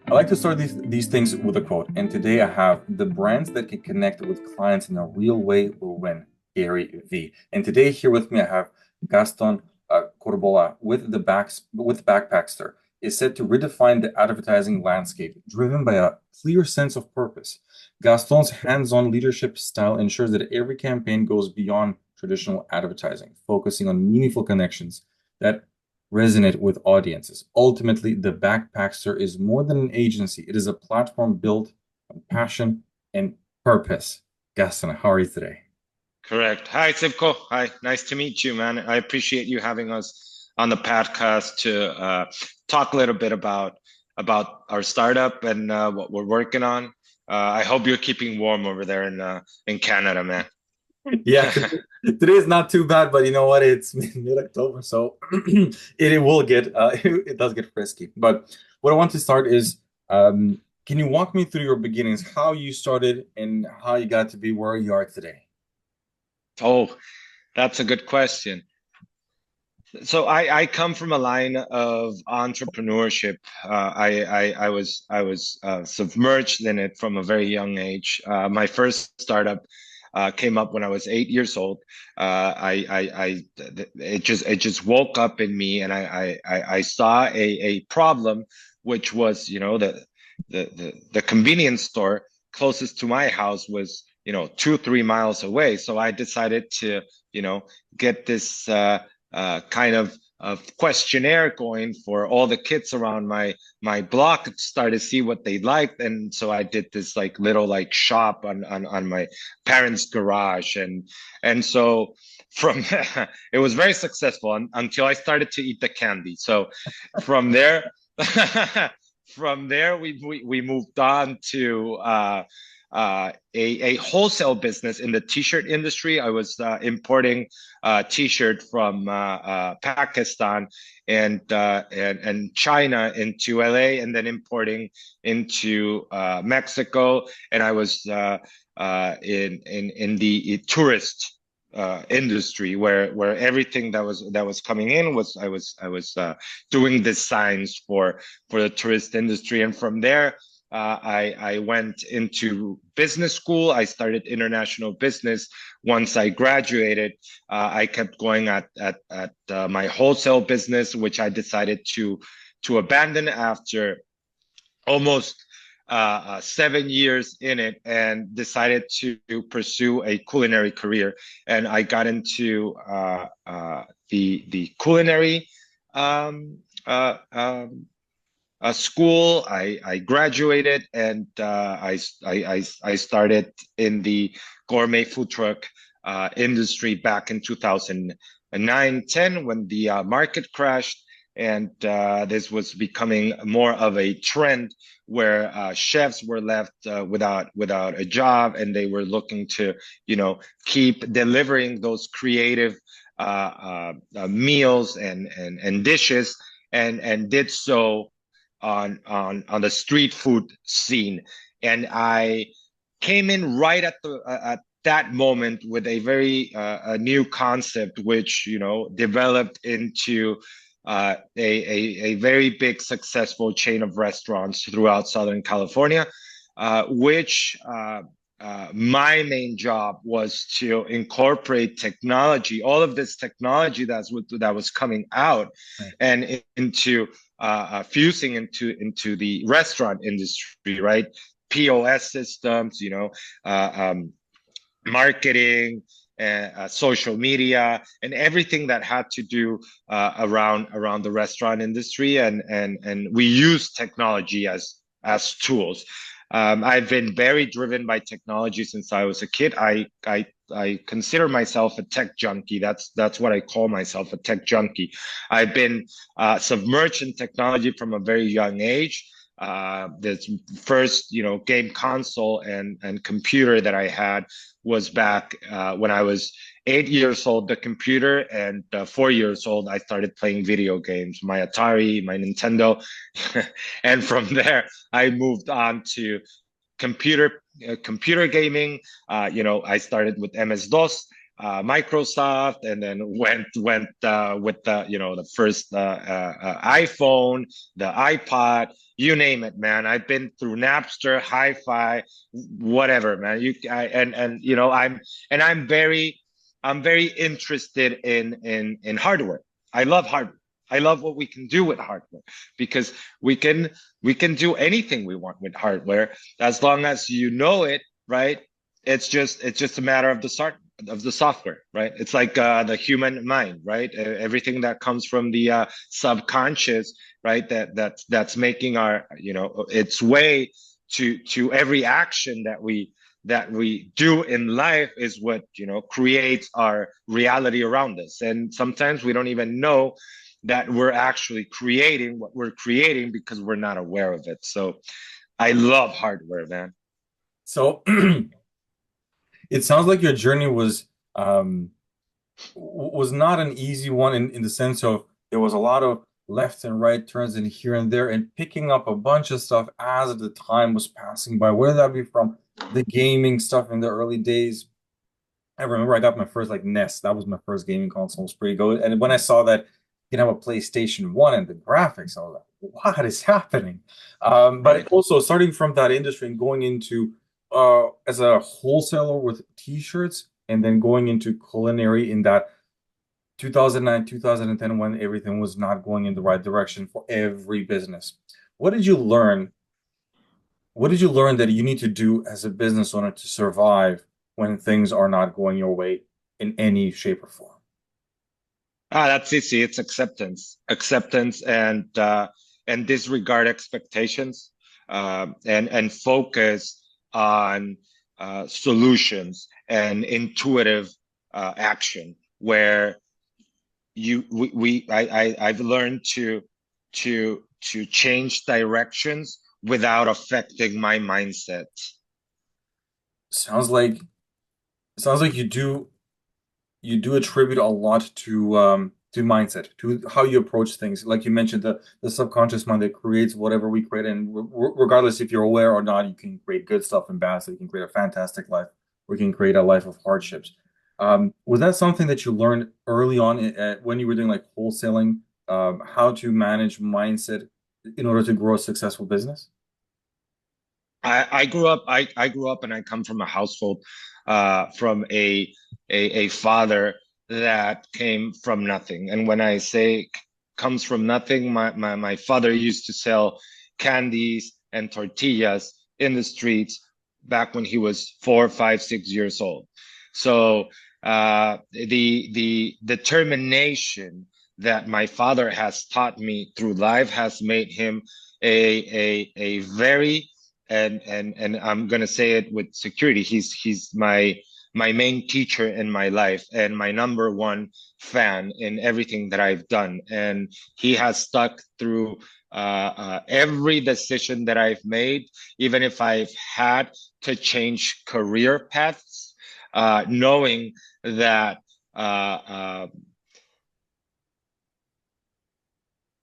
I like to start these things with a quote. And today I have the brands that can connect with clients in a real way will win, Gary V. And today here with me I have Gaston Corbala with Backpackster. Is set to redefine the advertising landscape, driven by a clear sense of purpose. Gaston's hands-on leadership style ensures that every campaign goes beyond traditional advertising, focusing on meaningful connections that resonate with audiences. Ultimately, the Backpackster is more than an agency. It is a platform built on passion and purpose. Gaston, how are you today? Correct. Hi, Sivko. Hi, nice to meet you, man. I appreciate you having us on the podcast to talk a little bit about our startup and what we're working on. I hope you're keeping warm over there in Canada, man. Yeah, today is not too bad, but you know what? It's mid-October, so it will get it does get frisky. But what I want to start is, can you walk me through your beginnings, how you started and how you got to be where you are today? Oh, that's a good question. So I come from a line of entrepreneurship. I was submerged in it from a very young age. My first startup came up when I was 8 years old. It just woke up in me, and I saw a problem, which was, the convenience store closest to my house was 2-3 miles away. So I decided to get this kind of questionnaire going for all the kids around my block to start to see what they liked. And so I did this like little like shop on my parents' garage. And so from it was very successful until I started to eat the candy. So from there from there we moved on to a wholesale business in the t-shirt industry. I was importing t-shirt from Pakistan and China into LA, and then importing into Mexico. And I was in the tourist industry where everything that was coming in was I was doing the signs for the tourist industry. And from there I went into business school. I started international business. Once I graduated, I kept going at my wholesale business, which I decided to abandon after almost 7 years in it, and decided to pursue a culinary career. And I got into the culinary um, uh, um, school. I graduated, and I started in the gourmet food truck industry back in 2009-10 when the market crashed. And this was becoming more of a trend where chefs were left without a job, and they were looking to, keep delivering those creative meals and dishes, and did so on the street food scene. And I came in right at that moment with a very a new concept, which developed into a very big successful chain of restaurants throughout Southern California, which my main job was to incorporate technology, all of this technology that was coming out, Right. and into fusing into the restaurant industry, right? POS systems, marketing, social media, and everything that had to do around the restaurant industry, and we use technology as tools. I've been very driven by technology since I was a kid. I consider myself a tech junkie. That's what I call myself, a tech junkie. I've been submerged in technology from a very young age. The first, game console and computer that I had was back when I was 8 years old. The computer, and 4 years old, I started playing video games, my Atari, my Nintendo, and from there I moved on to computer gaming. I started with MS DOS. Microsoft, and then went with the the first iPhone, the iPod, you name it, man. I've been through Napster, Hi-Fi, whatever, man. And I'm very interested in hardware. I love hardware. I love what we can do with hardware because we can do anything we want with hardware as long as you know it, right? It's just a matter of the software, right? It's like the human mind, right? Everything that comes from the subconscious, right? That's making our its way to every action that we do in life is what creates our reality around us. And sometimes we don't even know that we're actually creating what we're creating because we're not aware of it. So I love hardware, man. So it sounds like your journey was not an easy one in the sense of there was a lot of left and right turns and here and there and picking up a bunch of stuff as the time was passing by, whether that be from the gaming stuff in the early days. I remember I got my first like NES. That was my first gaming console. It was pretty good. And when I saw that you can have a PlayStation 1 and the graphics, I was like, what is happening? But Right. also starting from that industry and going into as a wholesaler with t-shirts and then going into culinary in that 2009, 2010 when everything was not going in the right direction for every business. What did you learn what did you learn that you need to do as a business owner to survive when things are not going your way in any shape or form? That's easy. It's acceptance, and disregard expectations, and focus on solutions and intuitive action. Where I've learned to change directions without affecting my mindset. Sounds like sounds like you do attribute a lot to mindset, to how you approach things. Like you mentioned, the subconscious mind that creates whatever we create, and regardless if you're aware or not, you can create good stuff and bad stuff. You can create a fantastic life, or you can create a life of hardships. Was that something that you learned early on when you were doing like wholesaling, how to manage mindset in order to grow a successful business? I grew up and I come from a household from a father that came from nothing. And when I say comes from nothing, my father used to sell candies and tortillas in the streets back when he was 4, 5, 6 years old. So the determination that my father has taught me through life has made him a very, and I'm gonna say it with security. He's my main teacher in my life and my number one fan in everything that I've done. And he has stuck through every decision that I've made, even if I've had to change career paths, knowing that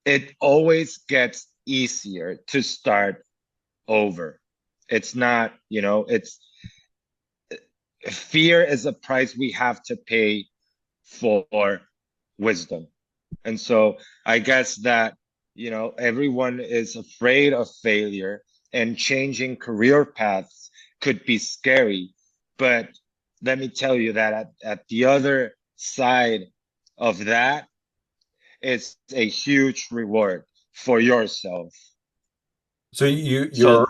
it always gets easier to start over. It's not, it's fear is a price we have to pay for wisdom. And so I guess that, everyone is afraid of failure, and changing career paths could be scary. But let me tell you that at the other side of that, it's a huge reward for yourself. So So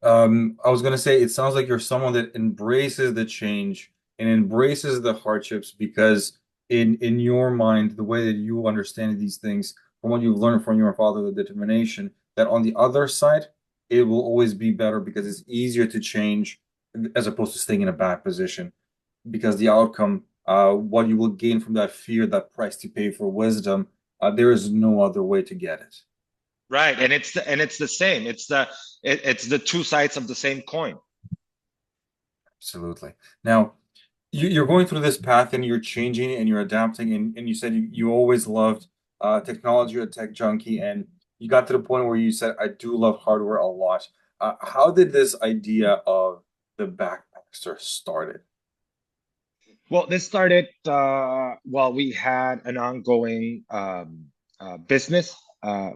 I was gonna say, it sounds like you're someone that embraces the change and embraces the hardships because in your mind, the way that you understand these things, from what you've learned from your father, the determination, that on the other side, it will always be better because it's easier to change as opposed to staying in a bad position. Because the outcome, what you will gain from that fear, that price to pay for wisdom, there is no other way to get it. right, and it's the same. It's the two sides of the same coin. Absolutely. Now, you're going through this path and you're changing and you're adapting, and you said you always loved technology, or tech junkie, and you got to the point where you said, I do love hardware a lot. How did this idea of the Backpackster started? Well, this started while we had an ongoing business.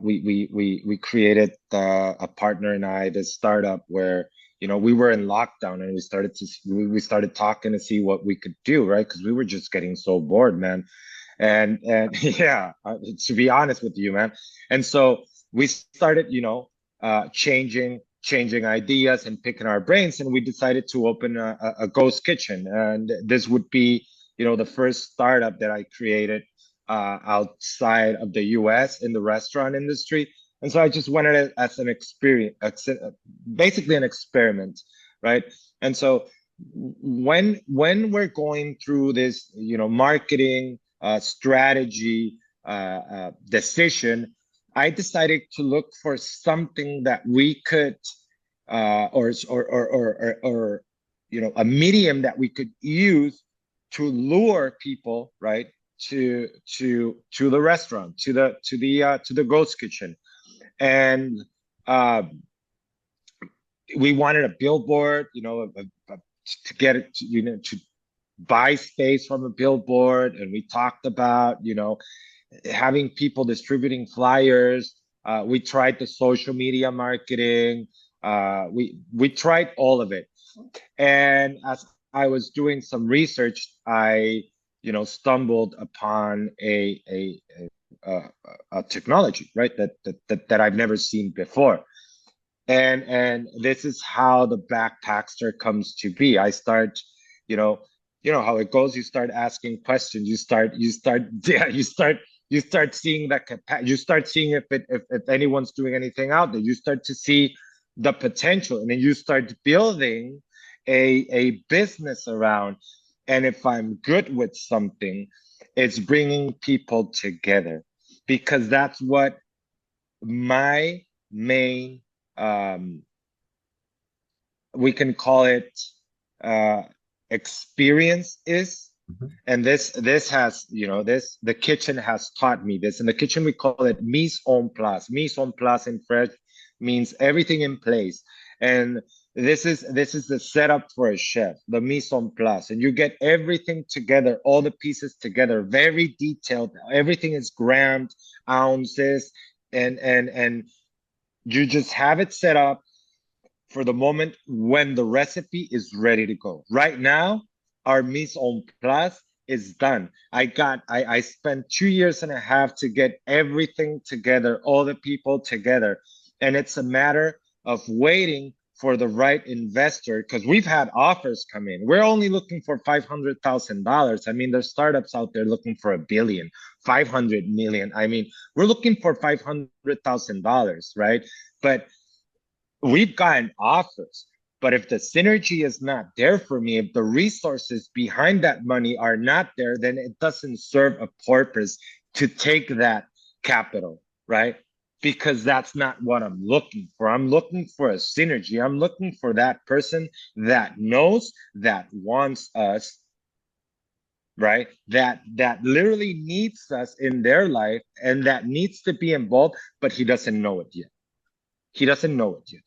We created a partner and I this startup where we were in lockdown and we started talking to see what we could do, right? Because we were just getting so bored, man. And yeah, to be honest with you, man. And so we started, changing ideas and picking our brains, and we decided to open a ghost kitchen. And this would be, the first startup that I created outside of the US in the restaurant industry. And so I just wanted it as an experience, basically an experiment, right? And so when we're going through this, marketing strategy decision, I decided to look for something that we could, or a medium that we could use to lure people, right, to the restaurant, to the ghost kitchen, and uh, we wanted a billboard, to get it, to buy space from a billboard, and we talked about, having people distributing flyers. We tried the social media marketing. We tried all of it. And as I was doing some research, I stumbled upon a technology, right, that I've never seen before. And this is how the Backpackster comes to be. I start, you know, how it goes. You start asking questions. Yeah, you start seeing that you start seeing if anyone's doing anything out there. You start to see the potential, and then you start building a business around. And if I'm good with something, it's bringing people together, because that's what my main, um, we can call it, uh, experience is. Mhm. And this has, the kitchen has taught me this. In the kitchen, we call it mise en place. Mise en place in French means everything in place. And this is the setup for a chef, the mise en place. And you get everything together, all the pieces together, very detailed. Everything is grams, ounces, and you just have it set up for the moment when the recipe is ready to go. Right now, our mise en place is done. I spent 2 years and a half to get everything together, all the people together. And it's a matter of waiting for the right investor, because we've had offers come in. We're only looking for $500,000. I mean, there's startups out there looking for a billion, 500 million. I mean, we're looking for $500,000, right? But we've gotten offers. But if the synergy is not there for me, if the resources behind that money are not there, then it doesn't serve a purpose to take that capital, right? Because that's not what I'm looking for. I'm looking for a synergy. I'm looking for that person that knows, that wants us, right? That literally needs us in their life, and that needs to be involved, but he doesn't know it yet. He doesn't know it yet.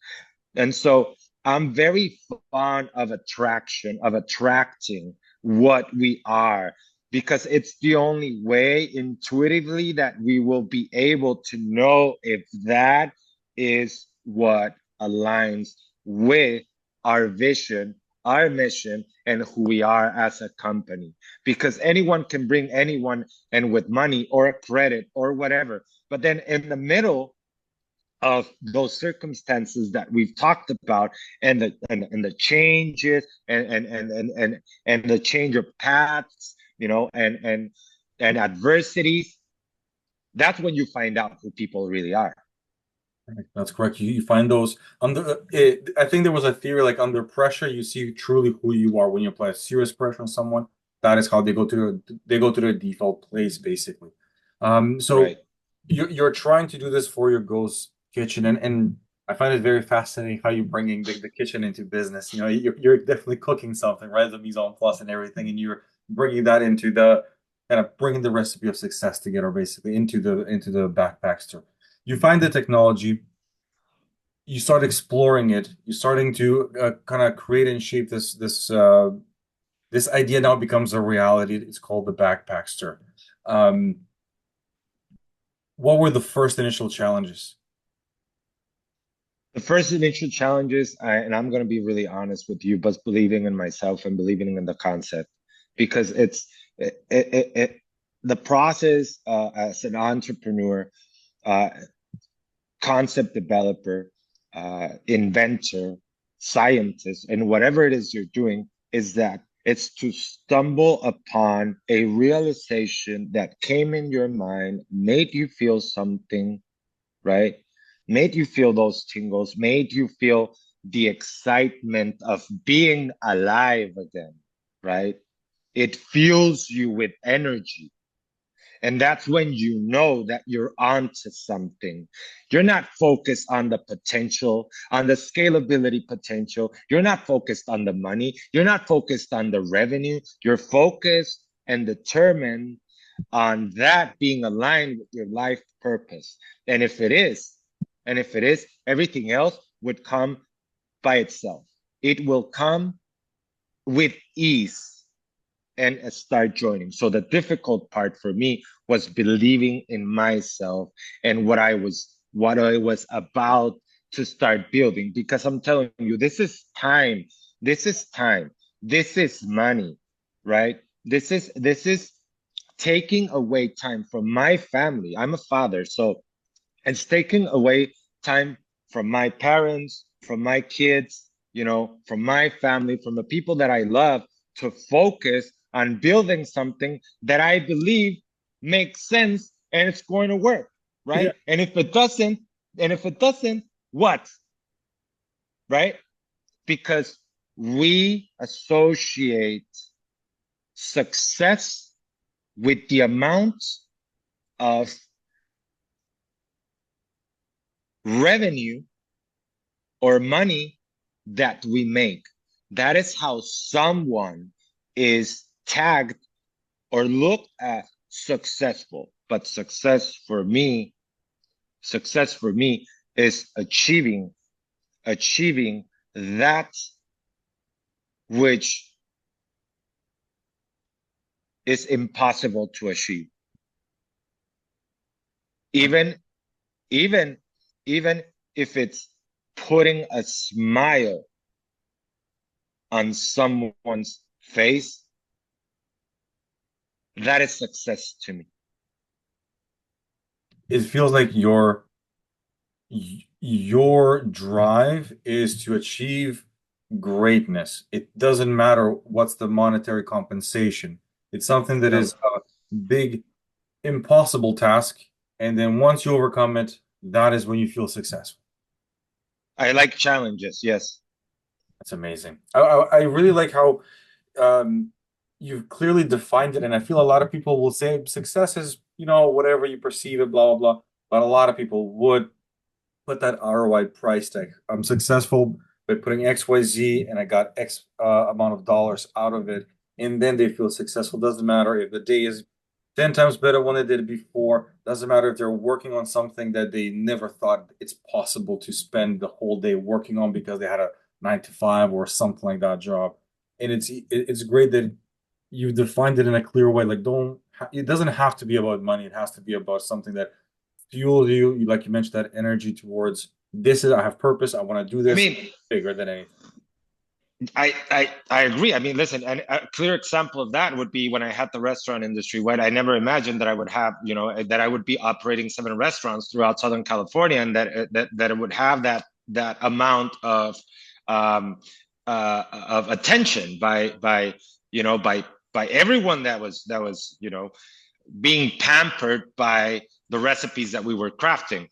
And so I'm very fond of attraction, of attracting what we are, because it's the only way intuitively that we will be able to know if that is what aligns with our vision, our mission, and who we are as a company. Because anyone can bring anyone, and with money or credit or whatever. But then in the middle of those circumstances that we've talked about, and the changes, and the change of paths, and adversities, that's when you find out who people really are. That's correct. You find those under. I think there was a theory like under pressure, you see truly who you are. When you apply serious pressure on someone, that is how they go to their default place basically. So Right. you're trying to do this for your ghost kitchen, and I find it very fascinating how you're bringing the kitchen into business. You know, you're definitely cooking something, right? The mise en place and everything, and you're bringing that into the kind of bringing the recipe of success together, basically into the backpackster. You find the technology, you start exploring it, you're starting to kind of create and shape this This idea now becomes a reality. It's called the Backpackster. Um, what were the first initial challenges? The first initial challenges, and I'm going to be really honest with you, but believing in myself and believing in the concept, because the process as an entrepreneur, uh, concept developer, inventor, scientist, and whatever it is you're doing, is that it's to stumble upon a realization that came in your mind, made you feel something, right? Made you feel those tingles, made you feel the excitement of being alive again, right? It fuels you with energy. And that's when you know that you're onto something. You're not focused on the potential, on the scalability potential. You're not focused on the money. You're not focused on the revenue. You're focused and determined on that being aligned with your life purpose. And if it is, everything else would come by itself. It will come with ease and start joining. So the difficult part for me was believing in myself and what I was about to start building. Because I'm telling you, this is time. This is time. This is money, right? This is taking away time from my family. I'm a father, so it's taking away time from my parents, from my kids, from my family, from the people that I love, to focus on building something that I believe makes sense and it's going to work, right? Yeah. And if it doesn't, what? Right? Because we associate success with the amount of revenue or money that we make. That is how someone is tagged or looked at successful. But success for me is achieving that which is impossible to achieve. Even if it's putting a smile on someone's face, that is success to me. It feels like your drive is to achieve greatness. It doesn't matter what's the monetary compensation. It's something that No, is a big, impossible task. And then once you overcome it, that is when you feel successful. I like challenges. Yes. That's amazing. I really like how you've clearly defined it. And I feel a lot of people will say success is, whatever you perceive it, blah, blah, blah. But a lot of people would put that ROI price tag. I'm successful by putting XYZ and I got X amount of dollars out of it. And then they feel successful. Doesn't matter if the day is 10 times better than they did before. Doesn't matter if they're working on something that they never thought it's possible to spend the whole day working on because they had a 9 to 5 or something like that job. And it's great that you've defined it in a clear way. Like, it doesn't have to be about money. It has to be about something that fuels you. Like you mentioned, that energy towards I have purpose. I want to do I this mean, bigger than anything. I agree. I mean, listen, and a clear example of that would be when I had the restaurant industry, right? I never imagined that I would have, that I would be operating 7 restaurants throughout Southern California, and that it would have that amount of attention by everyone that was being pampered by the recipes that we were crafting.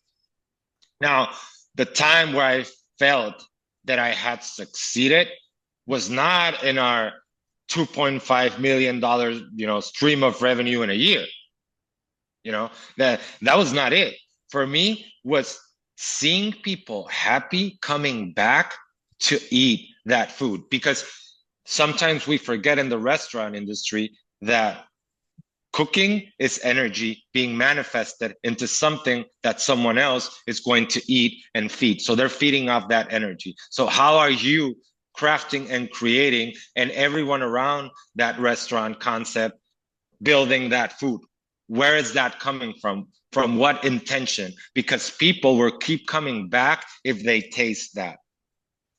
Now, the time where I felt that I had succeeded was not in our $2.5 million, stream of revenue in a year. That was not it. For me, was seeing people happy coming back to eat that food. Because sometimes we forget in the restaurant industry that cooking is energy being manifested into something that someone else is going to eat and feed. So they're feeding off that energy. So how are you crafting and creating, and everyone around that restaurant concept building that food. Where is that coming from? From what intention? Because people will keep coming back if they taste that.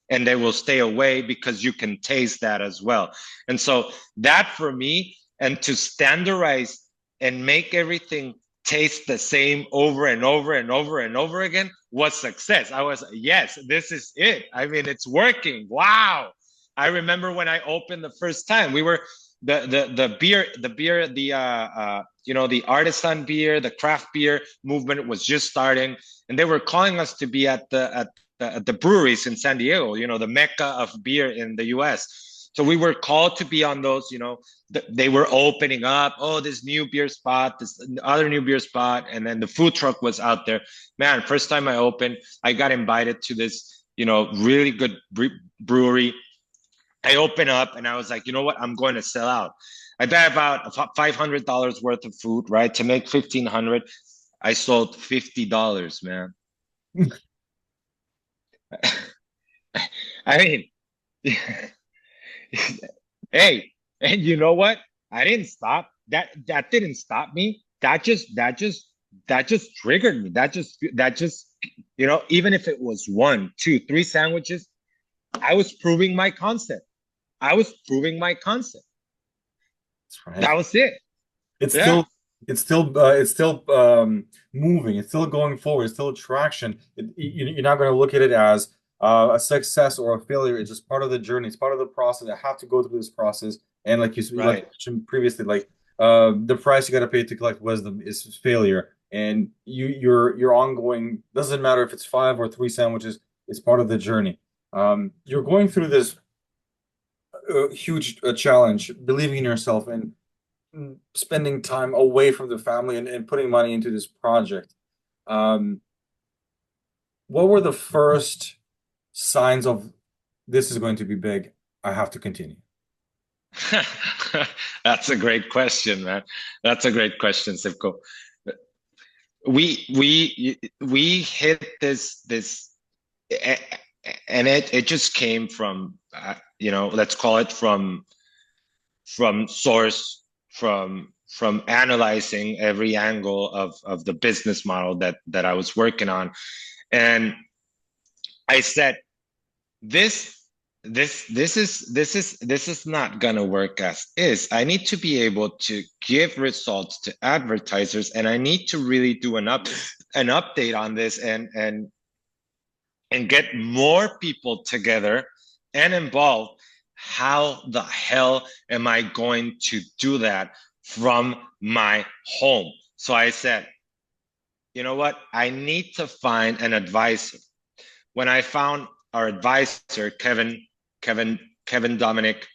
And they will stay away because you can taste that as well. And so that for me, and to standardize and make everything taste the same over and over and over and over again was success. I was, yes, this is it. I mean, it's working. Wow. I remember when I opened the first time, we were the beer, the artisan beer, the craft beer movement was just starting, and they were calling us to be at the breweries in San Diego, the mecca of beer in the US. So we were called to be on those, they were opening up, this new beer spot, this other new beer spot. And then the food truck was out there. Man, first time I opened, I got invited to this, really good brewery. I opened up and I was like, you know what? I'm going to sell out. I bet about $500 worth of food, right? To make $1,500, I sold $50, man. I mean, hey, and you know what? I didn't stop. That didn't stop me. That just triggered me. That just, even if it was 1, 2, 3 sandwiches, I was proving my concept. That's right. That was it. It's still moving. It's still going forward. It's still traction. You're not going to look at it as a success or a failure. It's just part of the journey. It's part of the process. I have to go through this process. And like you mentioned previously, like the price you got to pay to collect wisdom is failure. And your ongoing, doesn't matter if it's 5 or 3 sandwiches. It's part of the journey. You're going through this huge challenge, believing in yourself and spending time away from the family and putting money into this project. What were the first signs of this is going to be big? I have to continue. That's a great question, man. That's a great question, Sivko. We hit this, and it just came from let's call it from source, from analyzing every angle of the business model that I was working on. And I said, this is not gonna work as is. I need to be able to give results to advertisers, and I need to really do an update on this and get more people together and involved. How the hell am I going to do that from my home? So I said, you know what? I need to find an advisor. When I found our advisor, Kevin Dominic,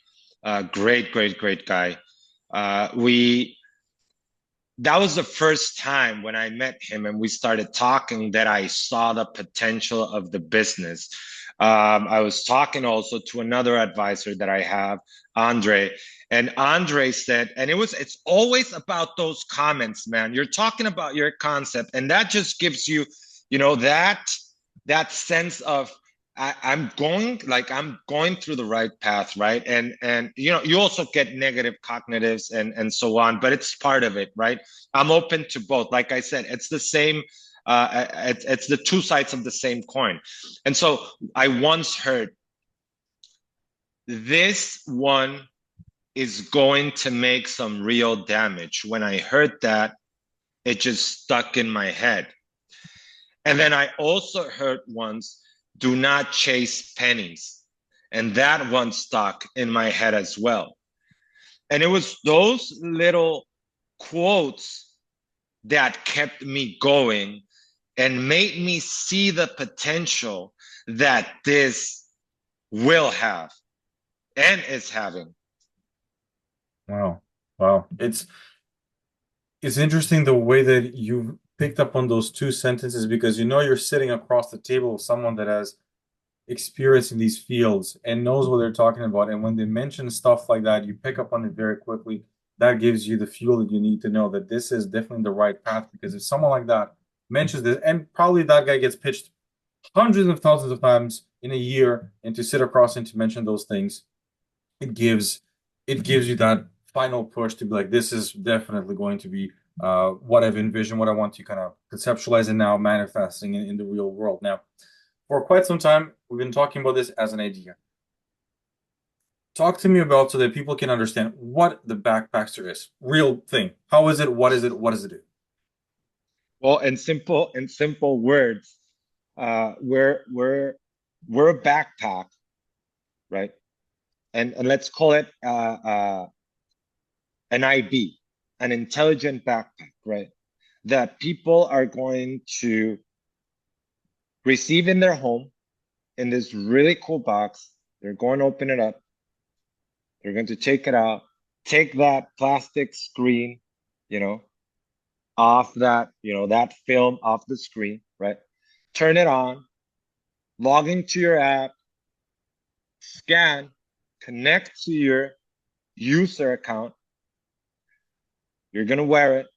great guy. That was the first time when I met him and we started talking that I saw the potential of the business. I was talking also to another advisor that I have, Andre, and Andre said, and it's always about those comments, man. You're talking about your concept, and that just gives you, that sense of I'm going through the right path, right? And you also get negative cognitives and so on, but it's part of it, right? I'm open to both. Like I said, it's the same. It's the two sides of the same coin. And so I once heard, this one is going to make some real damage. When I heard that, it just stuck in my head. And then I also heard once, do not chase pennies. And that one stuck in my head as well. And it was those little quotes that kept me going and made me see the potential that this will have and is having. Wow. It's interesting the way that you picked up on those 2 sentences, because you're sitting across the table with someone that has experience in these fields and knows what they're talking about. And when they mention stuff like that, you pick up on it very quickly. That gives you the fuel that you need to know that this is definitely the right path, because if someone like that mentions this, and probably that guy gets pitched hundreds of thousands of times in a year and to sit across and to mention those things, it gives you that final push to be like, this is definitely going to be what I've envisioned, what I want to kind of conceptualize and now manifesting in the real world. Now, for quite some time, we've been talking about this as an idea. Talk to me about so that people can understand what the Backpackster is. Real thing. How is it? What is it? What does it do? Well, in simple words, we're a backpack, right? And let's call it an IB, an intelligent backpack, right? That people are going to receive in their home in this really cool box. They're going to open it up. They're going to take it out, take that plastic screen, off that, that film off the screen, right? Turn it on, log into your app, scan, connect to your user account. You're going to wear it.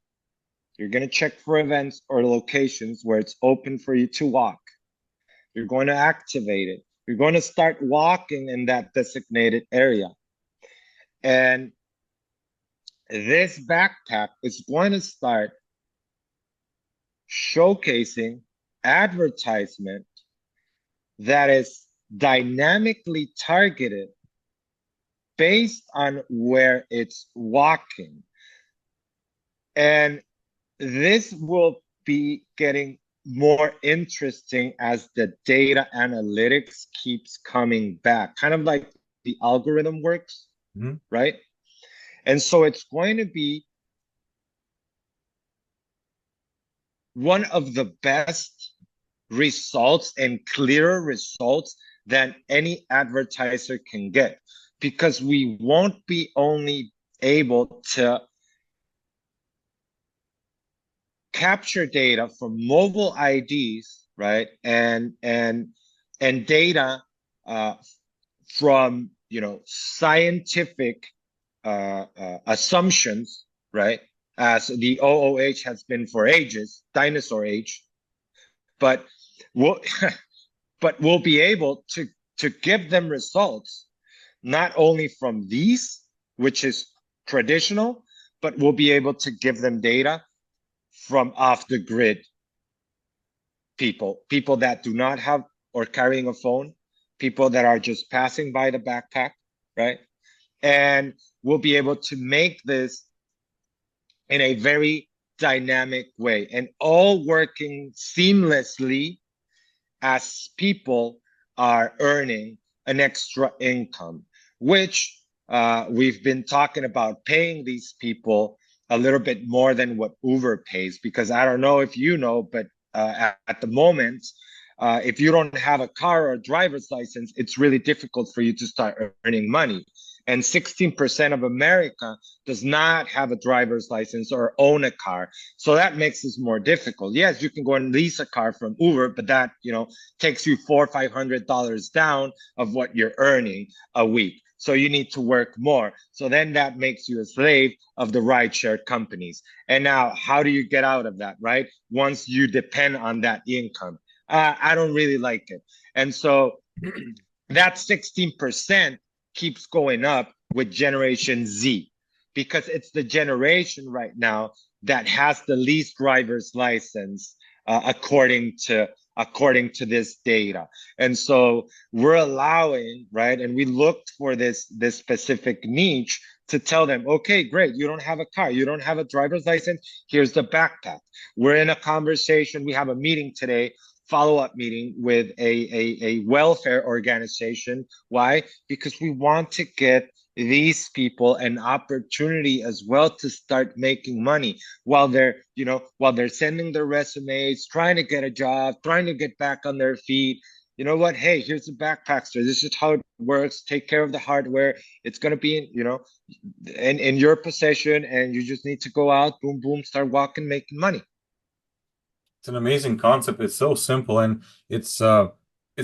You're going to check for events or locations where it's open for you to walk. You're going to activate it. You're going to start walking in that designated area. And this backpack is going to start showcasing advertisement that is dynamically targeted based on where it's walking. And this will be getting more interesting as the data analytics keeps coming back, kind of like the algorithm works, right? And so it's going to be one of the best results and clearer results than any advertiser can get, because we won't be only able to capture data from mobile IDs, right? And data from scientific assumptions, right? As the OOH has been for ages, dinosaur age, but we'll be able to give them results not only from these, which is traditional, but we'll be able to give them data from off the grid people that do not have or carrying a phone, people that are just passing by the backpack, right? And we'll be able to make this in a very dynamic way and all working seamlessly as people are earning an extra income, which we've been talking about paying these people a little bit more than what Uber pays, because I don't know if you know, but at the moment, if you don't have a car or a driver's license, it's really difficult for you to start earning money. And 16% of America does not have a driver's license or own a car. So that makes this more difficult. Yes, you can go and lease a car from Uber, but that, takes you $400 or $500 down of what you're earning a week. So you need to work more. So then that makes you a slave of the rideshare companies. And now how do you get out of that, right? Once you depend on that income. I don't really like it. And so that 16% keeps going up with Generation Z, because it's the generation right now that has the least driver's license according to this data. And so we're allowing, right? And we looked for this specific niche to tell them, okay, great, you don't have a car, you don't have a driver's license, here's the backpack. We're in a conversation, we have a meeting today, follow-up meeting with a welfare organization. Why? Because we want to get these people an opportunity as well to start making money while they're sending their resumes, trying to get a job, trying to get back on their feet. You know what? Hey, here's the Backpackster. This is how it works. Take care of the hardware. It's going to be, in your possession, and you just need to go out, boom, boom, start walking, making money. It's an amazing concept. It's so simple, and it's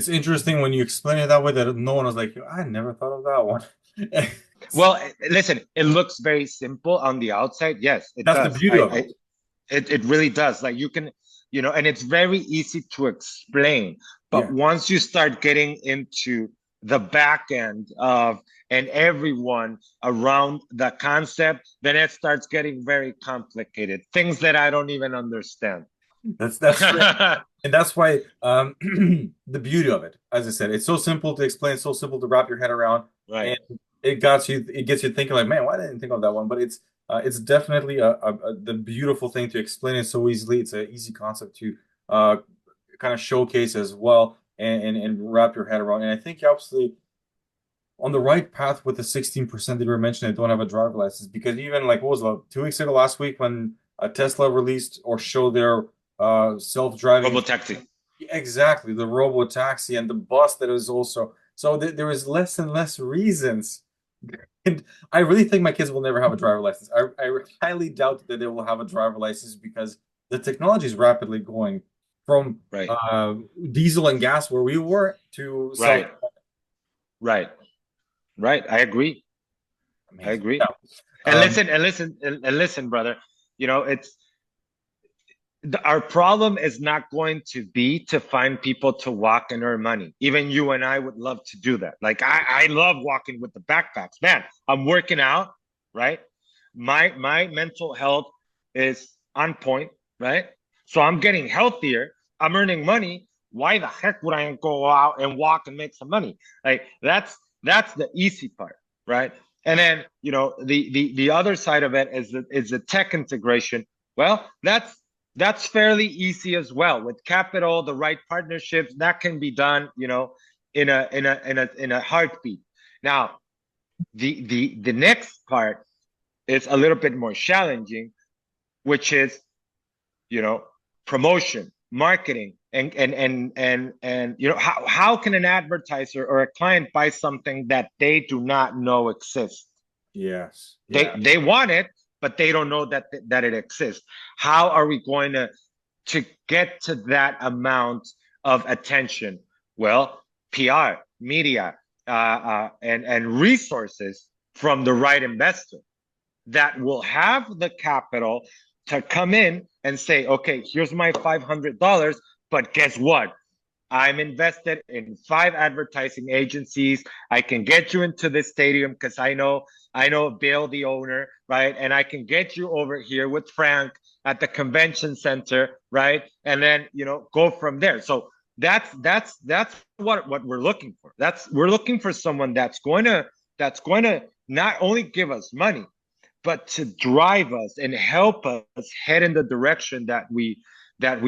interesting when you explain it that way that no one was like, I never thought of that one. Well, listen, it looks very simple on the outside. Yes, it That's does. the beauty of it. It really does. Like you can and it's very easy to explain. But Yeah. once you start getting into the back end of and everyone around the concept, then it starts getting very complicated. Things that I don't even understand. That's true. And that's why the beauty of it, as I said, it's so simple to explain, so simple to wrap your head around, Right. and it gets you thinking like, man, why didn't I think of that one? But it's definitely the beautiful thing to explain it so easily. It's an easy concept to uh, kind of showcase as well and wrap your head around. And I think you're absolutely on the right path with the 16% that you were mentioning that don't have a driver license. Because even like what was it, 2 weeks ago, last week when Tesla released or showed their self-driving. Robo taxi. Exactly, the robo taxi and the bus that is also so there is less and less reasons. And I really think my kids will never have a driver license. I highly doubt that they will have a driver license because the technology is rapidly going from Right. diesel and gas where we were to self. Right. Right. Right. I agree. I Amazing. agree. Yeah. And listen, brother. It's our problem is not going to be to find people to walk and earn money. Even you and I would love to do that. Like I love walking with the backpacks. Man, I'm working out, right? My mental health is on point, right? So I'm getting healthier. I'm earning money. Why the heck would I go out and walk and make some money? Like that's the easy part, right? And then the other side of it is the tech integration. Well, that's fairly easy as well. With capital, the right partnerships, that can be done, in a heartbeat. Now, the next part is a little bit more challenging, which is, promotion, marketing, and how can an advertiser or a client buy something that they do not know exists? Yes. They Yeah. they want it, but they don't know that it exists. How are we going to get to that amount of attention? Well, PR, media, and resources from the right investor that will have the capital to come in and say, okay, here's my $500, but guess what? I'm invested in 5 advertising agencies. I can get you into this stadium because I know Bill, the owner, right? And I can get you over here with Frank at the convention center, right? And then go from there. So that's what we're looking for. We're looking for someone that's going to not only give us money, but to drive us and help us head in the direction that we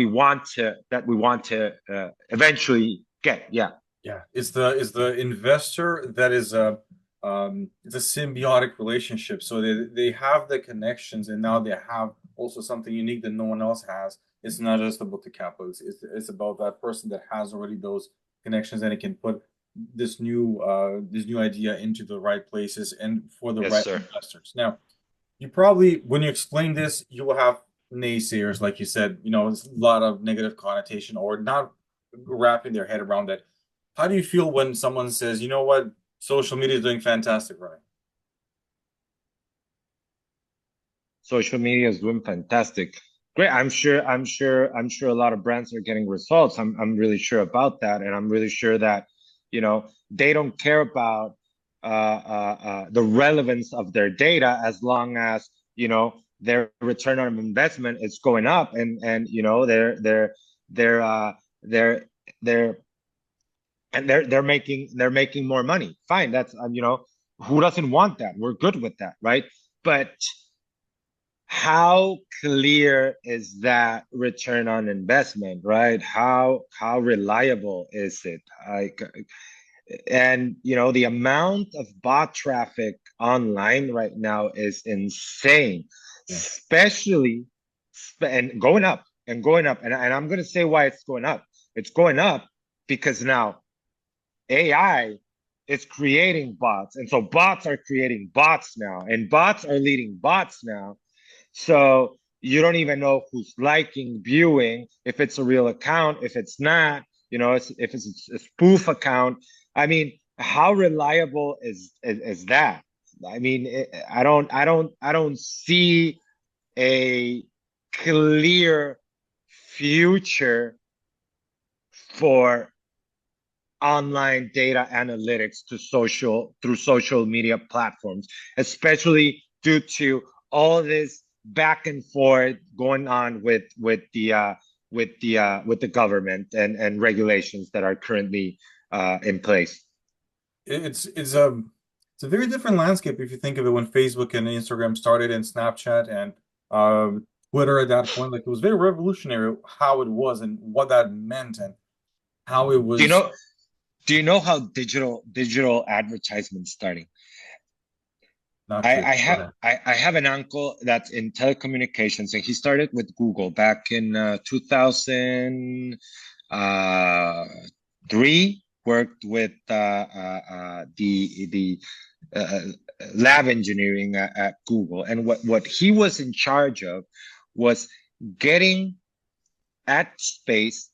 want to eventually get. Yeah. Yeah. It's the investor that is it's a symbiotic relationship. So they have the connections and now they have also something unique that no one else has. It's not just about the capital. It's about that person that has already those connections and it can put this new idea into the right places and for the Yes, right sir. investors. Now, you probably, when you explain this, you will have naysayers, like you said, it's a lot of negative connotation or not wrapping their head around that. How do you feel when someone says, you know what, social media is doing fantastic, right? Social media is doing fantastic. Great. I'm sure a lot of brands are getting results. I'm really sure about that. And I'm really sure that, they don't care about the relevance of their data as long as, their return on investment is going up and they're they're they're they're making more money. Fine. That's who doesn't want that? We're good with that, right? But how clear is that return on investment, right? How reliable is it? Like, and the amount of bot traffic online right now is insane, Yeah. especially and going up and going up. And I'm going to say why it's going up. It's going up because now AI is creating bots, and so bots are creating bots now, and bots are leading bots now. So you don't even know who's liking, viewing, if it's a real account, if it's not, if it's a spoof account. I mean, how reliable is that? I mean, I don't see a clear future for online data analytics through social media platforms, especially due to all this back and forth going on with the government and regulations that are currently in place. It's a very different landscape if you think of it when Facebook and Instagram started and Snapchat and Twitter at that point. Like it was very revolutionary how it was and what that meant and how it Do you was know? Do you know how digital advertisement starting? not true. I have an uncle that's in telecommunications, and he started with Google back in 2003. Worked with the lab engineering at Google, and what he was in charge of was getting ad space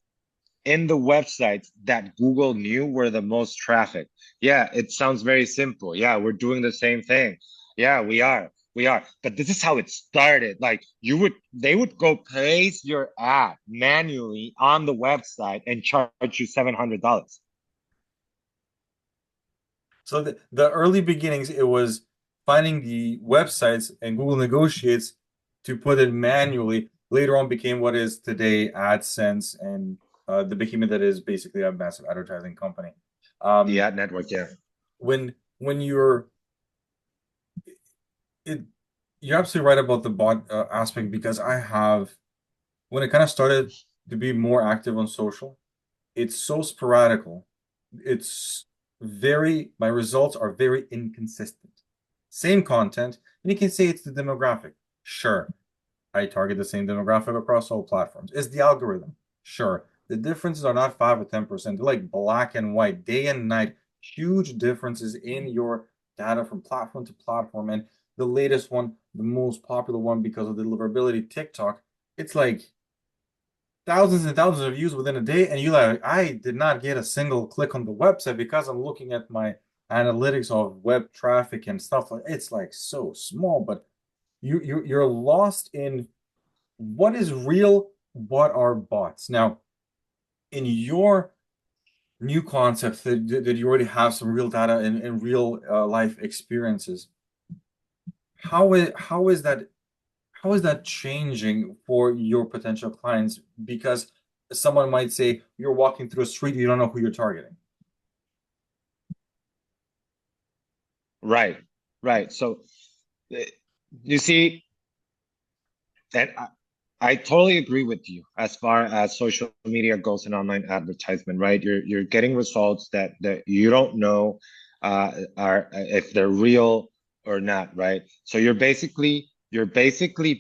in the websites that Google knew were the most traffic. Yeah, it sounds very simple. Yeah, we're doing the same thing. Yeah, we are. We are. But this is how it started. Like they would go place your ad manually on the website and charge you $700. So the early beginnings, it was finding the websites and Google negotiates to put it manually. Later on became what is today AdSense and the behemoth that is basically a massive advertising company. The ad network, yeah. When you're absolutely right about the bot aspect because when it kind of started to be more active on social, it's so sporadical. My results are very inconsistent. Same content, and you can say it's the demographic. Sure, I target the same demographic across all platforms. It's the algorithm. Sure, the differences are not 5 or 10%. They're like black and white, day and night. Huge differences in your data from platform to platform. And the latest one, the most popular one because of deliverability, TikTok, it's like thousands and thousands of views within a day, and you're like, I did not get a single click on the website because I'm looking at my analytics of web traffic and stuff like it's like so small, but you're lost in what is real, what are bots. Now, in your new concepts that you already have some real data and real life experiences, how is that changing for your potential clients? Because someone might say you're walking through a street, you don't know who you're targeting. Right, right. So you see, and I totally agree with you as far as social media goes and online advertisement, right? You're getting results that you don't know are if they're real or not, right? So you're basically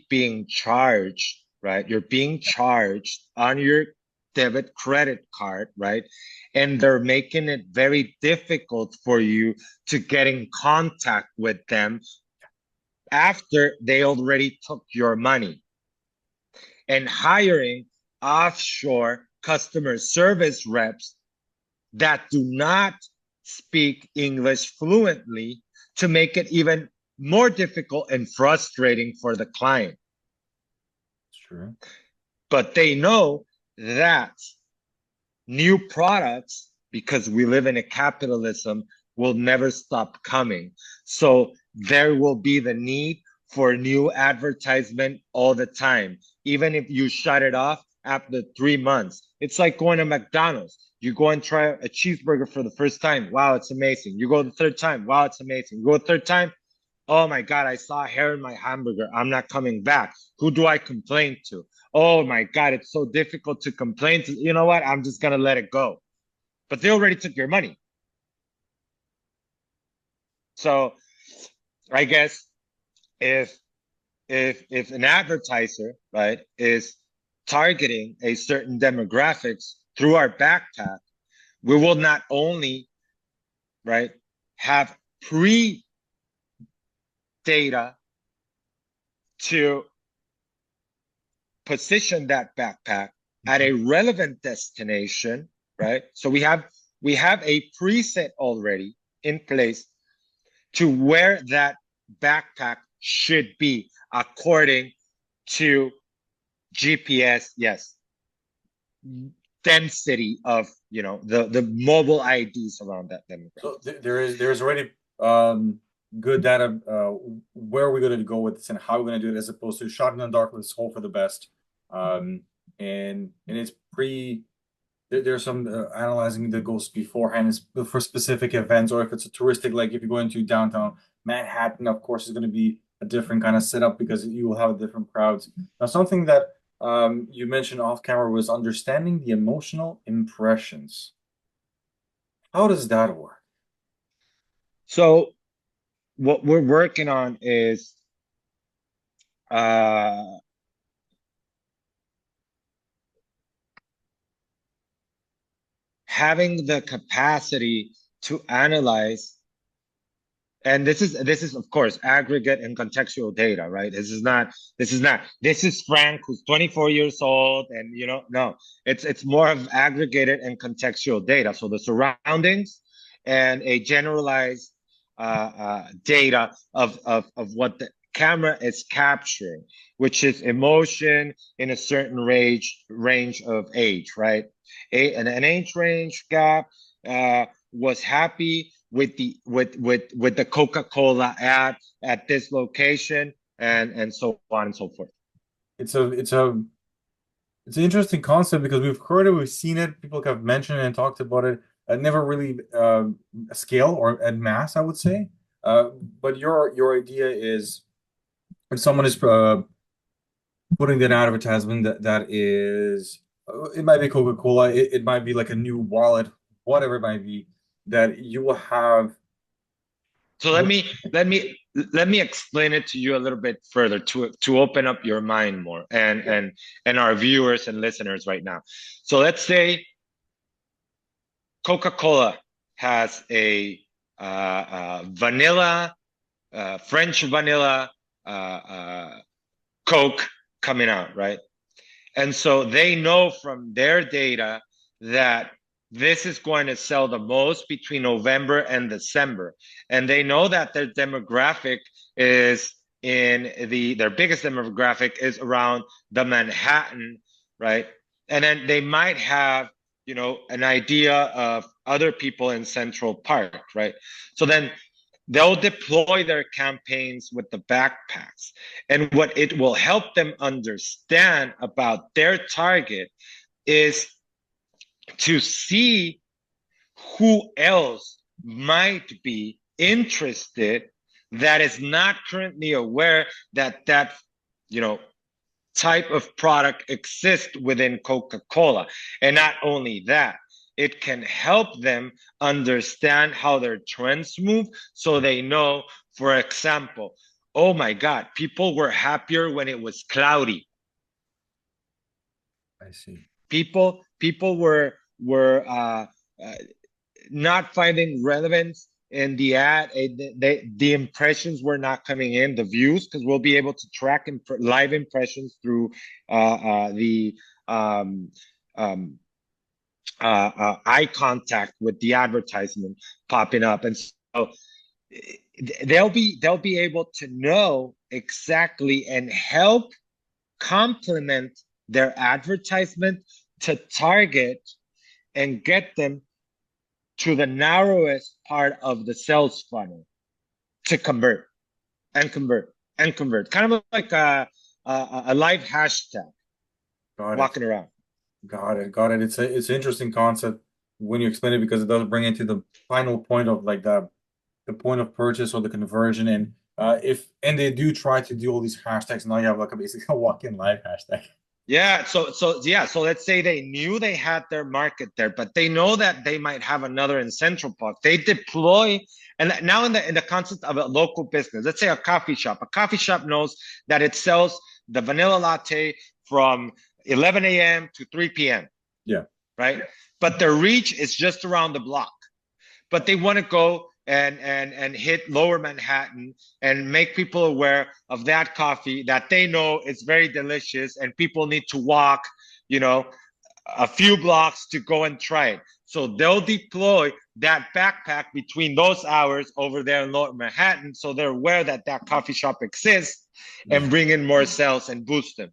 being charged, right? You're being charged on your debit credit card, right? And they're making it very difficult for you to get in contact with them after they already took your money, and hiring offshore customer service reps that do not speak English fluently to make it even more difficult and frustrating for the client. True. But they know that new products, because we live in a capitalism, will never stop coming. So there will be the need for new advertisement all the time. Even if you shut it off after 3 months, it's like going to McDonald's. You go and try a cheeseburger for the first time. Wow, it's amazing. You go the third time. Wow, it's amazing. You go the third time. Oh my God, I saw hair in my hamburger. I'm not coming back. Who do I complain to? Oh my God, it's so difficult to complain to. You know what? I'm just going to let it go. But they already took your money. So I guess if an advertiser, right, is targeting a certain demographics through our backpack, we will not only, right, have pre data to position that backpack at a relevant destination, right? So we have a preset already in place to where that backpack should be according to GPS. Yes. density of, you know, the mobile IDs around that demographic. So there's already good data where we're going to go with this and how we're going to do it, as opposed to shot in the dark, let's hope for the best. And it's there's some analyzing that goes beforehand for specific events, or if it's a touristic, like if you're going to downtown Manhattan, of course, it's going to be a different kind of setup because you will have different crowds. Now, something that you mentioned off camera was understanding the emotional impressions. How does that work? So what we're working on is having the capacity to analyze, and this is of course aggregate and contextual data, right? This is Frank, who's 24 years old, and you know, no, it's more of aggregated and contextual data. So the surroundings and a generalized data of what the camera is capturing, which is emotion in a certain range of age, right? An age range gap was happy with the Coca-Cola ad at this location, and so on and so forth. It's an interesting concept because we've heard it, we've seen it, people have mentioned it and talked about it. Never really scale or at mass, I would say. But your idea is when someone is putting an advertisement that is, it might be Coca-Cola, it might be like a new wallet, whatever it might be, that you will have. So let me explain it to you a little bit further to open up your mind more and our viewers and listeners right now. So let's say Coca-Cola has a vanilla, French vanilla Coke coming out, right? And so they know from their data that this is going to sell the most between November and December. And they know that their demographic is their biggest demographic is around the Manhattan, right? And then they might have, you know, an idea of other people in Central Park, right? So then they'll deploy their campaigns with the backpacks. And what it will help them understand about their target is to see who else might be interested that is not currently aware that you know, type of product exists within Coca-Cola. And not only that, it can help them understand how their trends move, so they know, for example, oh my God, people were happier when it was cloudy. I see. People were not finding relevance in the ad. The impressions were not coming in, the views, because we'll be able to track live impressions through the eye contact with the advertisement popping up, and so they'll be able to know exactly and help complement their advertisement to target and get them to the narrowest part of the sales funnel to convert and convert and convert. Kind of like a live hashtag walking around. Got it. It's an interesting concept when you explain it, because it does bring it to the final point of like the point of purchase or the conversion. And they do try to do all these hashtags, now you have like a basically a walk-in live hashtag. Yeah, so let's say they knew they had their market there, but they know that they might have another in Central Park. They deploy, and now in the concept of a local business, let's say a coffee shop. A coffee shop knows that it sells the vanilla latte from 11 a.m. to 3 p.m. Yeah. Right? But their reach is just around the block. But they want to go and hit Lower Manhattan and make people aware of that coffee that they know is very delicious, and people need to walk, you know, a few blocks to go and try it. So they'll deploy that backpack between those hours over there in Lower Manhattan, so they're aware that coffee shop exists, and bring in more sales and boost them.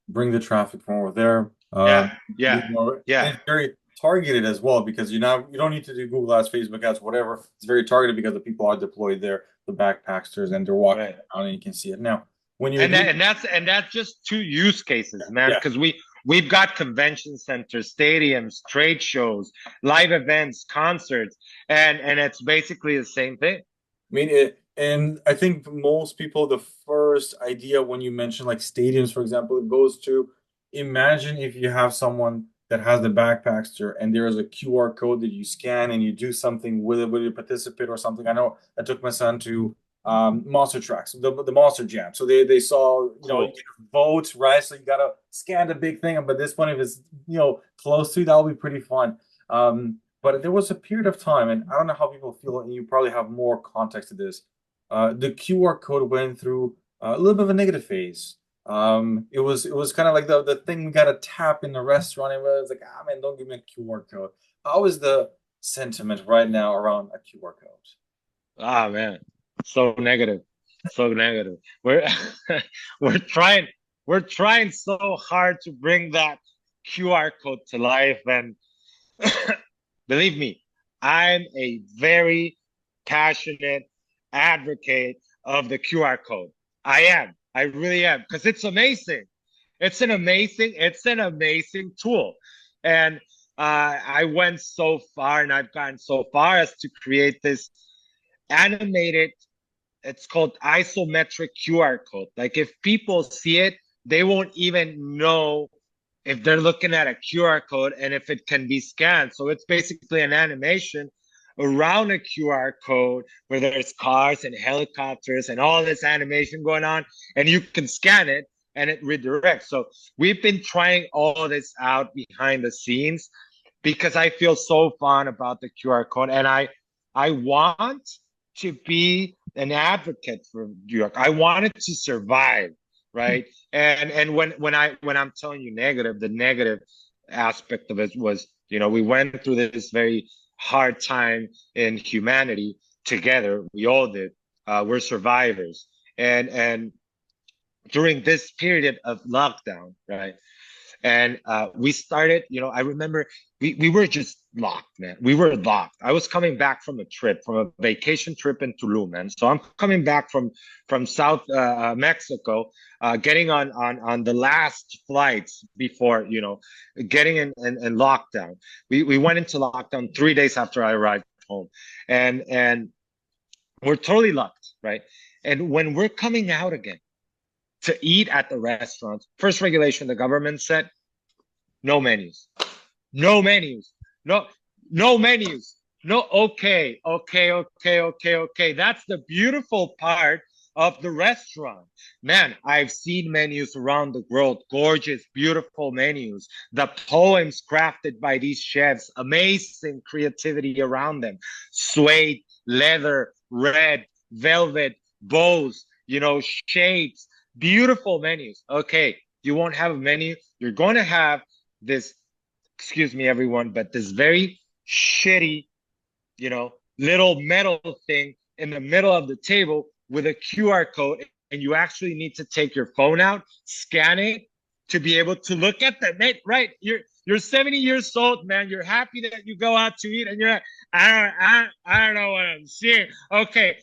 Bring the traffic from over there, Um, Yeah, yeah, and yeah. it's very targeted as well because you don't need to do Google ads, Facebook ads, whatever. It's very targeted because the people are deployed there, the backpacksters, and they're walking Right. around and you can see it. Now, when you're doing And that's just two use cases, man. yeah, Because we've got convention centers, stadiums, trade shows, live events, concerts, and it's basically the same thing. I mean it, and I think most people, the first idea when you mention like stadiums, for example, it goes to imagine if you have someone that has the backpackster and there is a QR code that you scan and you do something with it, with a participant or something. I know I took my son to monster tracks, the monster jam. So they saw, you know, you Cool. can vote, right? So you gotta scan the big thing. But this one, if it's, you know, close to, that'll be pretty fun. But there was a period of time, and I don't know how people feel, and you probably have more context to this. The QR code went through a little bit of a negative phase. It was kind of like the thing we gotta tap in the restaurant, and it was like, ah man, don't give me a QR code. How is the sentiment right now around a QR code? Ah, man, so negative, so negative. We're we're trying we're trying so hard to bring that QR code to life, and believe me, I'm a very passionate advocate of the QR code. I am. I really am because it's amazing. It's an amazing tool. And I went so far and I've gotten so far as to create this animated, it's called isometric QR code. Like if people see it, they won't even know if they're looking at a QR code and if it can be scanned. So it's basically an animation around a QR code where there's cars and helicopters and all this animation going on, and you can scan it and it redirects. So we've been trying all this out behind the scenes because I feel so fond about the QR code, and I want to be an advocate for New York. I want it to survive, right? And when I'm telling you negative, the negative aspect of it was, you know, we went through this very hard time in humanity together. We all did. We're survivors, and during this period of lockdown, right? And we started, you know, I remember we were just locked, man. We were locked. I was coming back from a trip, from a vacation trip in Tulum, man. So I'm coming back from South Mexico, getting on the last flights before, you know, getting in lockdown. We went into lockdown 3 days after I arrived home, and we're totally locked, right? And when we're coming out again to eat at the restaurants, first regulation the government said, no menus. No menus. No, no menus. No, okay. That's the beautiful part of the restaurant. Man, I've seen menus around the world, gorgeous, beautiful menus. The poems crafted by these chefs, amazing creativity around them. Suede, leather, red, velvet, bows, you know, shapes, beautiful menus. Okay, you won't have a menu. You're going to have this, excuse me, everyone, but this very shitty, you know, little metal thing in the middle of the table with a QR code. And you actually need to take your phone out, scan it to be able to look at the net, right? You're 70 years old, man. You're happy that you go out to eat and you're like, I don't know what I'm seeing. Okay.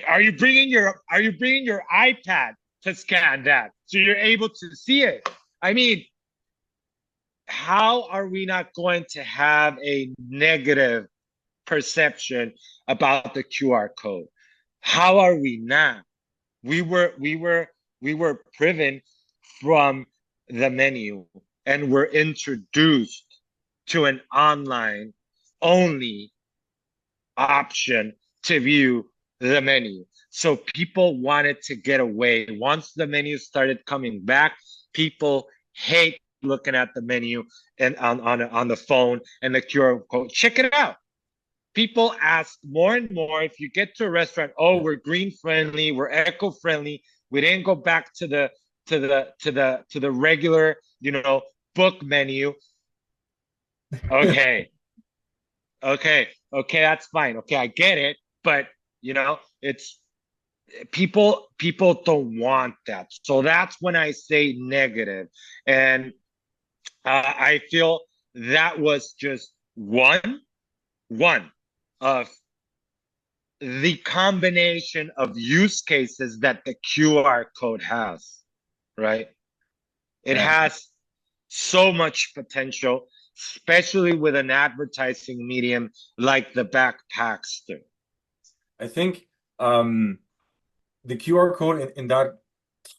Are you bringing your iPad to scan that so you're able to see it? I mean, how are we not going to have a negative perception about the QR code? How are we not? We were we were we were driven from the menu and were introduced to an online only option to view the menu. So people wanted to get away. Once the menu started coming back, people hate looking at the menu and on the phone and the QR code. Check it out. People ask more and more if you get to a restaurant, oh, we're green friendly, we're eco friendly. We didn't go back to the regular, you know, book menu. Okay, okay, that's fine. Okay, I get it, but you know, it's people don't want that. So that's when I say negative. And I feel that was just one of the combination of use cases that the QR code has, right? It Yeah, has so much potential, especially with an advertising medium like the Backpackster. I think the QR code in that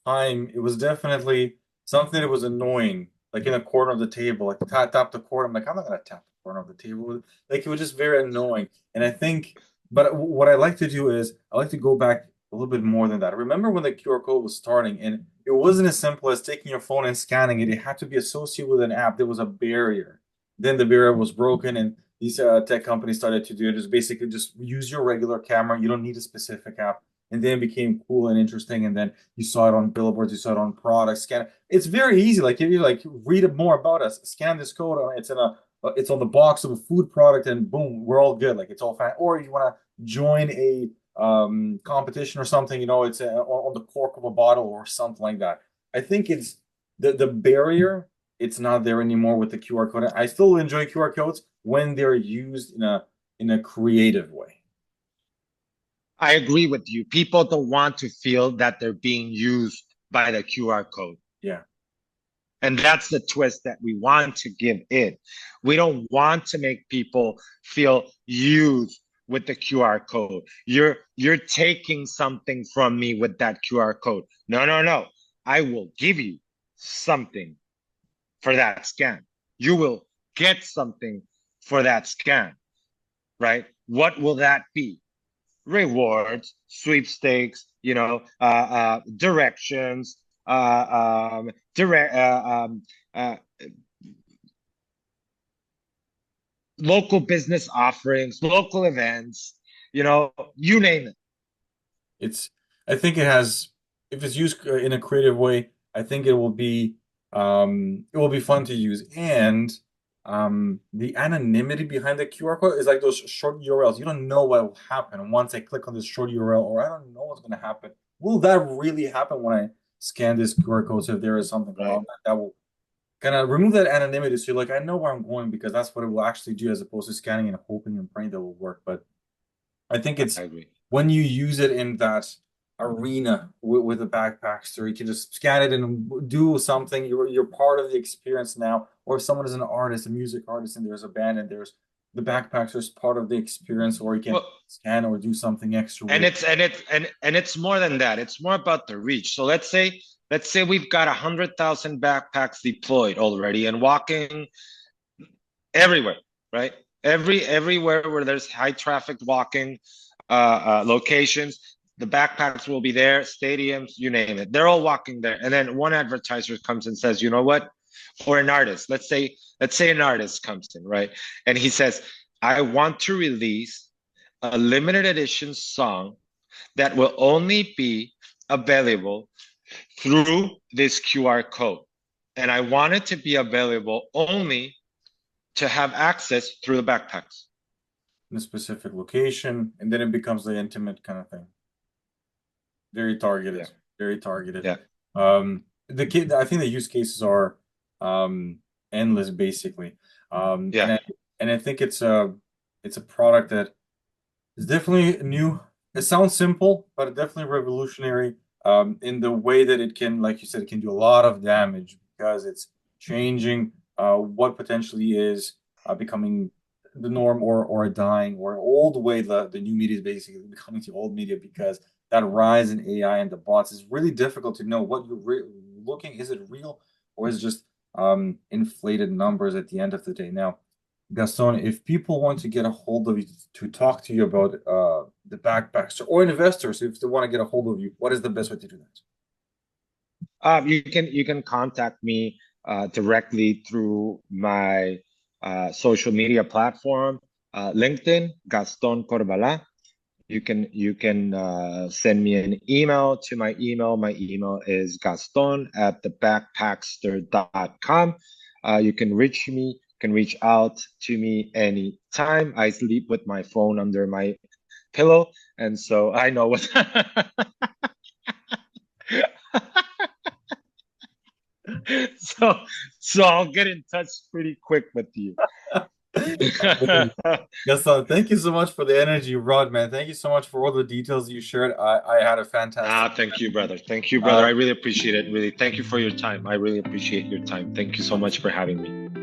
time, it was definitely something that was annoying, like in a corner of the table, like tap the corner. I'm like, I'm not gonna tap the corner of the table. Like it was just very annoying. And I think, but what I like to do is I like to go back a little bit more than that. Remember when the QR code was starting, and it wasn't as simple as taking your phone and scanning it. It had to be associated with an app. There was a barrier. Then the barrier was broken, and these tech companies started to do it. Is basically just use your regular camera. You don't need a specific app, and then it became cool and interesting. And then you saw it on billboards, you saw it on products. Scan it. It's very easy. Like if you like read more about us, scan this code. It's on the box of a food product, and boom, we're all good. Like it's all fine. Or you want to join a competition or something. It's on the cork of a bottle or something like that. I think it's the barrier. It's not there anymore with the QR code. I still enjoy QR codes when they're used in a creative way. I agree with you. People don't want to feel that they're being used by the QR code. Yeah. And that's the twist that we want to give it. We don't want to make people feel used with the QR code. You're taking something from me with that QR code. No, no, no. I will give you something for that scan. You will get something for that scan, right? What will that be? Rewards, sweepstakes, directions, direct, uh, local business offerings, local events, you name it. It's I think it has if it's used in a creative way, I think it will be fun to use. And the anonymity behind the QR code is like those short URLs. You don't know what will happen once I click on this short URL, or I don't know what's going to happen. Will that really happen when I scan this QR code? So if there is something Right. along that will kind of remove that anonymity. So you're like, I know where I'm going because that's what it will actually do, as opposed to scanning and hoping and praying that will work. But I think it's I agree. when you use it in that arena with a Backpackster, you can just scan it and do something. You're part of the experience now. Or if someone is an artist, a music artist, and there's a band and there's the Backpackster is part of the experience, or you can Well, scan or do something extra with and it. it's more than that. It's more about the reach. So let's say we've got 100,000 backpacks deployed already and walking everywhere, right? Everywhere where there's high traffic walking locations, the backpacks will be there, stadiums, you name it. They're all walking there. And then one advertiser comes and says, you know what? Or an artist, let's say an artist comes in, right? And he says, I want to release a limited edition song that will only be available through this QR code. And I want it to be available only to have access through the backpacks. In a specific location, and then it becomes the intimate kind of thing. Very Yeah. targeted, very targeted. Yeah. I think the use cases are endless, basically. Yeah. And I think it's a product that is definitely new. It sounds simple, but definitely revolutionary in the way that it can, like you said, it can do a lot of damage because it's changing what potentially is becoming the norm, or a dying or old way. The new media is basically becoming the old media, because that rise in AI and the bots is really difficult to know what you're looking. Is it real, or is it just inflated numbers at the end of the day? Now, Gaston, if people want to get a hold of you to talk to you about the Backpackster, or investors, if they want to get a hold of you, what is the best way to do that? You can contact me directly through my social media platform, LinkedIn, Gastón Corbala. You can send me an email to my email. My email is gaston@thebackpackster.com. You can reach me, can reach out to me anytime. I sleep with my phone under my pillow, and so I know what So I'll get in touch pretty quick with you. Gaston, thank you so much for the energy you brought, man. Thank you so much for all the details you shared. I had a fantastic Thank you, brother. Thank you, brother. uh, I really appreciate it. Really, thank you for your time. I really appreciate your time. Thank you so much for having me.